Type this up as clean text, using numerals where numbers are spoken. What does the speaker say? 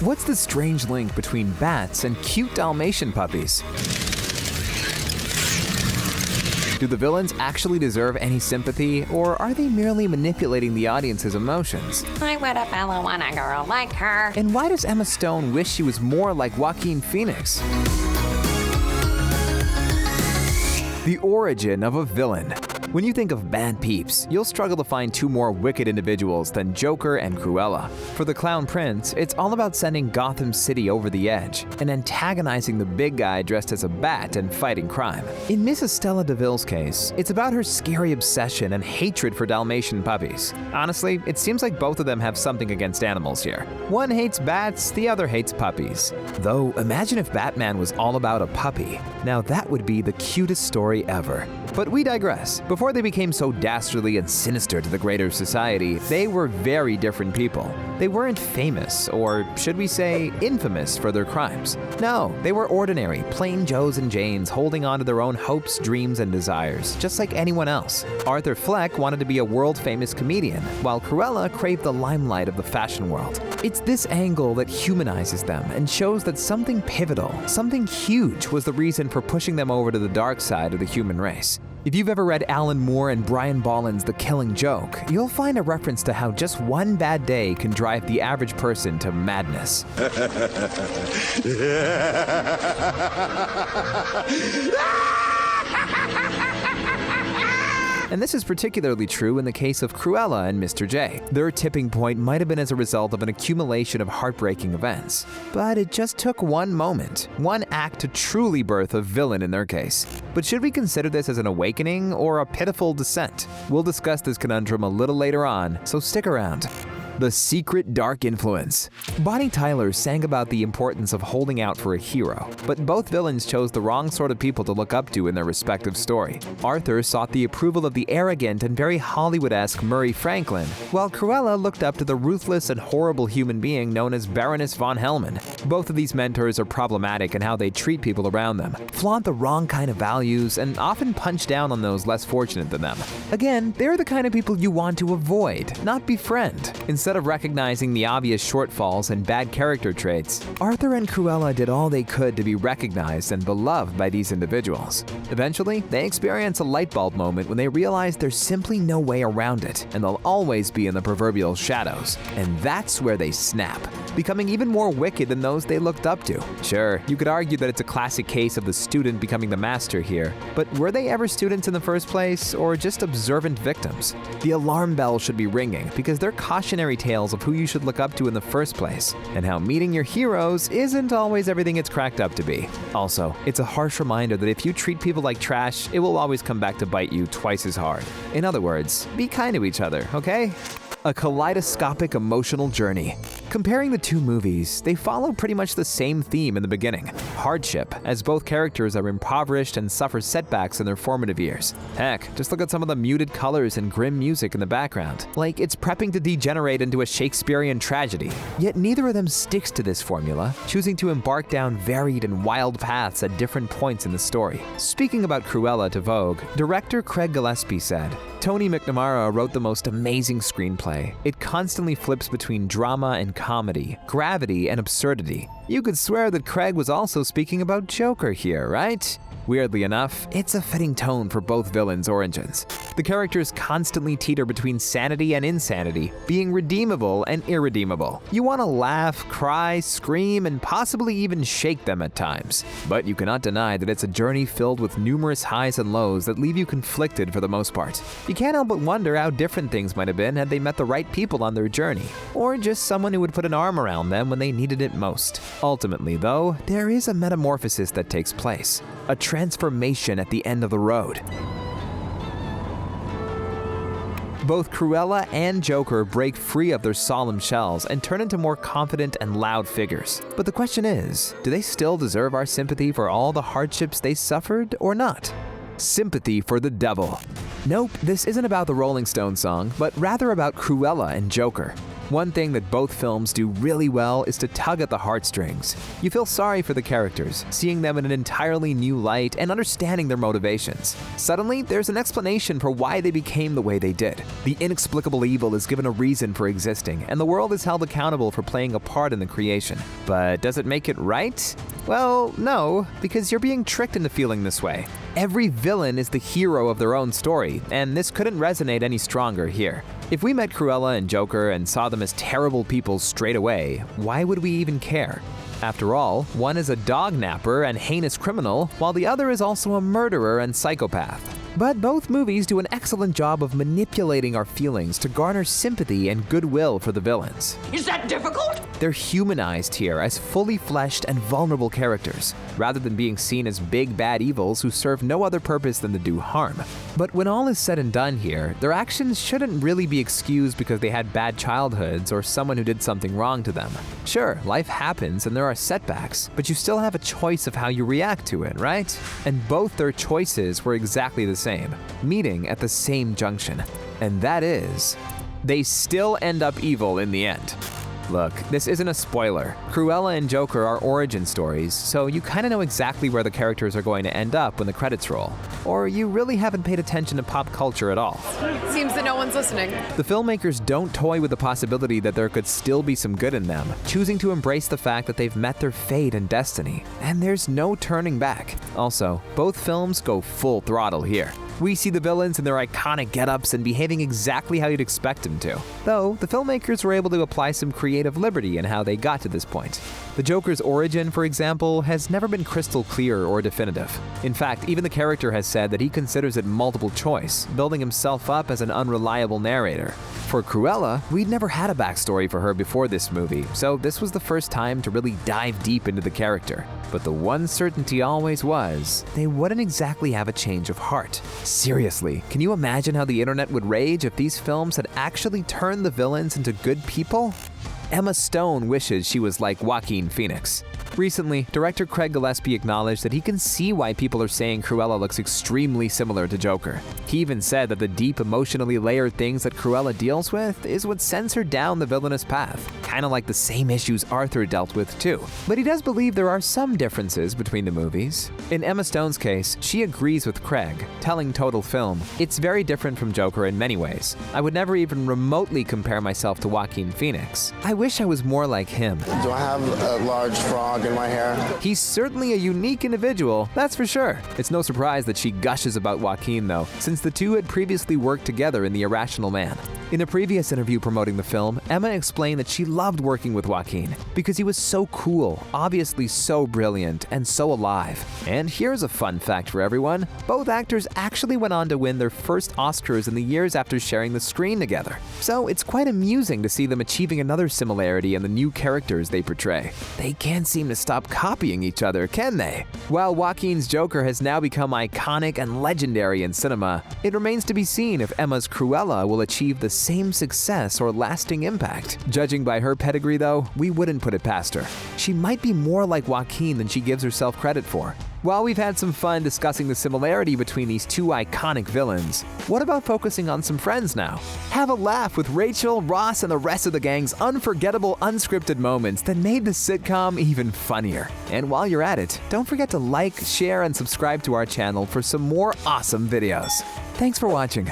What's the strange link between bats and cute Dalmatian puppies? Do the villains actually deserve any sympathy, or are they merely manipulating the audience's emotions? I would have fella want a girl like her. And why does Emma Stone wish she was more like Joaquin Phoenix? The origin of a villain. When you think of bad peeps, you'll struggle to find two more wicked individuals than Joker and Cruella. For the Clown Prince, it's all about sending Gotham City over the edge and antagonizing the big guy dressed as a bat and fighting crime. In Miss Estella DeVille's case, it's about her scary obsession and hatred for Dalmatian puppies. Honestly, it seems like both of them have something against animals here. One hates bats, the other hates puppies. Though, imagine if Batman was all about a puppy. Now that would be the cutest story ever. But we digress. Before they became so dastardly and sinister to the greater society, they were very different people. They weren't famous, or should we say, infamous for their crimes. No, they were ordinary, plain Joes and Janes holding on to their own hopes, dreams, and desires, just like anyone else. Arthur Fleck wanted to be a world-famous comedian, while Cruella craved the limelight of the fashion world. It's this angle that humanizes them and shows that something pivotal, something huge was the reason for pushing them over to the dark side of the human race. If you've ever read Alan Moore and Brian Bolland's The Killing Joke, you'll find a reference to how just one bad day can drive the average person to madness. And this is particularly true in the case of Cruella and Mr. J. Their tipping point might have been as a result of an accumulation of heartbreaking events. But it just took one moment, one act to truly birth a villain in their case. But should we consider this as an awakening or a pitiful descent? We'll discuss this conundrum a little later on, so stick around. The secret dark influence. Bonnie Tyler sang about the importance of holding out for a hero, but both villains chose the wrong sort of people to look up to in their respective story. Arthur sought the approval of the arrogant and very Hollywood-esque Murray Franklin, while Cruella looked up to the ruthless and horrible human being known as Baroness von Hellman. Both of these mentors are problematic in how they treat people around them, flaunt the wrong kind of values, and often punch down on those less fortunate than them. Again, they're the kind of people you want to avoid, not befriend. Instead of recognizing the obvious shortfalls and bad character traits, Arthur and Cruella did all they could to be recognized and beloved by these individuals. Eventually, they experience a light bulb moment when they realize there's simply no way around it, and they'll always be in the proverbial shadows. And that's where they snap, becoming even more wicked than those they looked up to. Sure, you could argue that it's a classic case of the student becoming the master here, but were they ever students in the first place, or just observant victims? The alarm bell should be ringing, because they're cautionary tales of who you should look up to in the first place, and how meeting your heroes isn't always everything it's cracked up to be. Also, it's a harsh reminder that if you treat people like trash, it will always come back to bite you twice as hard. In other words, be kind to each other, okay? A kaleidoscopic emotional journey. Comparing the two movies, they follow pretty much the same theme in the beginning: hardship, as both characters are impoverished and suffer setbacks in their formative years. Heck, just look at some of the muted colors and grim music in the background, like it's prepping to degenerate into a Shakespearean tragedy. Yet neither of them sticks to this formula, choosing to embark down varied and wild paths at different points in the story. Speaking about Cruella to Vogue, director Craig Gillespie said, "Tony McNamara wrote the most amazing screenplay. It constantly flips between drama and comedy, gravity and absurdity." You could swear that Craig was also speaking about Joker here, right? Weirdly enough, it's a fitting tone for both villains' origins. The characters constantly teeter between sanity and insanity, being redeemable and irredeemable. You want to laugh, cry, scream, and possibly even shake them at times. But you cannot deny that it's a journey filled with numerous highs and lows that leave you conflicted for the most part. You can't help but wonder how different things might have been had they met the right people on their journey, or just someone who would put an arm around them when they needed it most. Ultimately, though, there is a metamorphosis that takes place, a transformation at the end of the road. Both Cruella and Joker break free of their solemn shells and turn into more confident and loud figures. But the question is, do they still deserve our sympathy for all the hardships they suffered or not? Sympathy for the devil. Nope, this isn't about the Rolling Stones song, but rather about Cruella and Joker. One thing that both films do really well is to tug at the heartstrings. You feel sorry for the characters, seeing them in an entirely new light and understanding their motivations. Suddenly, there's an explanation for why they became the way they did. The inexplicable evil is given a reason for existing, and the world is held accountable for playing a part in the creation. But does it make it right? Well, no, because you're being tricked into feeling this way. Every villain is the hero of their own story, and this couldn't resonate any stronger here. If we met Cruella and Joker and saw them as terrible people straight away, why would we even care? After all, one is a dog napper and heinous criminal, while the other is also a murderer and psychopath. But both movies do an excellent job of manipulating our feelings to garner sympathy and goodwill for the villains. Is that difficult? They're humanized here as fully fleshed and vulnerable characters, rather than being seen as big bad evils who serve no other purpose than to do harm. But when all is said and done here, their actions shouldn't really be excused because they had bad childhoods or someone who did something wrong to them. Sure, life happens and there are setbacks, but you still have a choice of how you react to it, right? And both their choices were exactly the same, meeting at the same junction. And that is, they still end up evil in the end. Look, this isn't a spoiler. Cruella and Joker are origin stories, so you kinda know exactly where the characters are going to end up when the credits roll. Or you really haven't paid attention to pop culture at all. Seems that no one's listening. The filmmakers don't toy with the possibility that there could still be some good in them, choosing to embrace the fact that they've met their fate and destiny, and there's no turning back. Also, both films go full throttle here. We see the villains in their iconic get-ups and behaving exactly how you'd expect them to. Though, the filmmakers were able to apply some creative liberty in how they got to this point. The Joker's origin, for example, has never been crystal clear or definitive. In fact, even the character has said that he considers it multiple choice, building himself up as an unreliable narrator. For Cruella, we'd never had a backstory for her before this movie, so this was the first time to really dive deep into the character. But the one certainty always was, they wouldn't exactly have a change of heart. Seriously, can you imagine how the internet would rage if these films had actually turned the villains into good people? Emma Stone wishes she was like Joaquin Phoenix. Recently, director Craig Gillespie acknowledged that he can see why people are saying Cruella looks extremely similar to Joker. He even said that the deep, emotionally layered things that Cruella deals with is what sends her down the villainous path, kinda like the same issues Arthur dealt with too. But he does believe there are some differences between the movies. In Emma Stone's case, she agrees with Craig, telling Total Film, "It's very different from Joker in many ways. I would never even remotely compare myself to Joaquin Phoenix. I wish I was more like him." Do I have a large frog in my hair? He's certainly a unique individual, that's for sure. It's no surprise that she gushes about Joaquin though, since the two had previously worked together in The Irrational Man. In a previous interview promoting the film, Emma explained that she loved working with Joaquin because he was so cool, obviously so brilliant, and so alive. And here's a fun fact for everyone. Both actors actually went on to win their first Oscars in the years after sharing the screen together. So it's quite amusing to see them achieving another similarity in the new characters they portray. They can't seem to stop copying each other, can they? While Joaquin's Joker has now become iconic and legendary in cinema, it remains to be seen if Emma's Cruella will achieve the same success or lasting impact. Judging by her pedigree though, we wouldn't put it past her. She might be more like Joaquin than she gives herself credit for. While we've had some fun discussing the similarity between these two iconic villains, what about focusing on some friends now? Have a laugh with Rachel, Ross, and the rest of the gang's unforgettable unscripted moments that made the sitcom even funnier. And while you're at it, don't forget to like, share, and subscribe to our channel for some more awesome videos. Thanks for watching.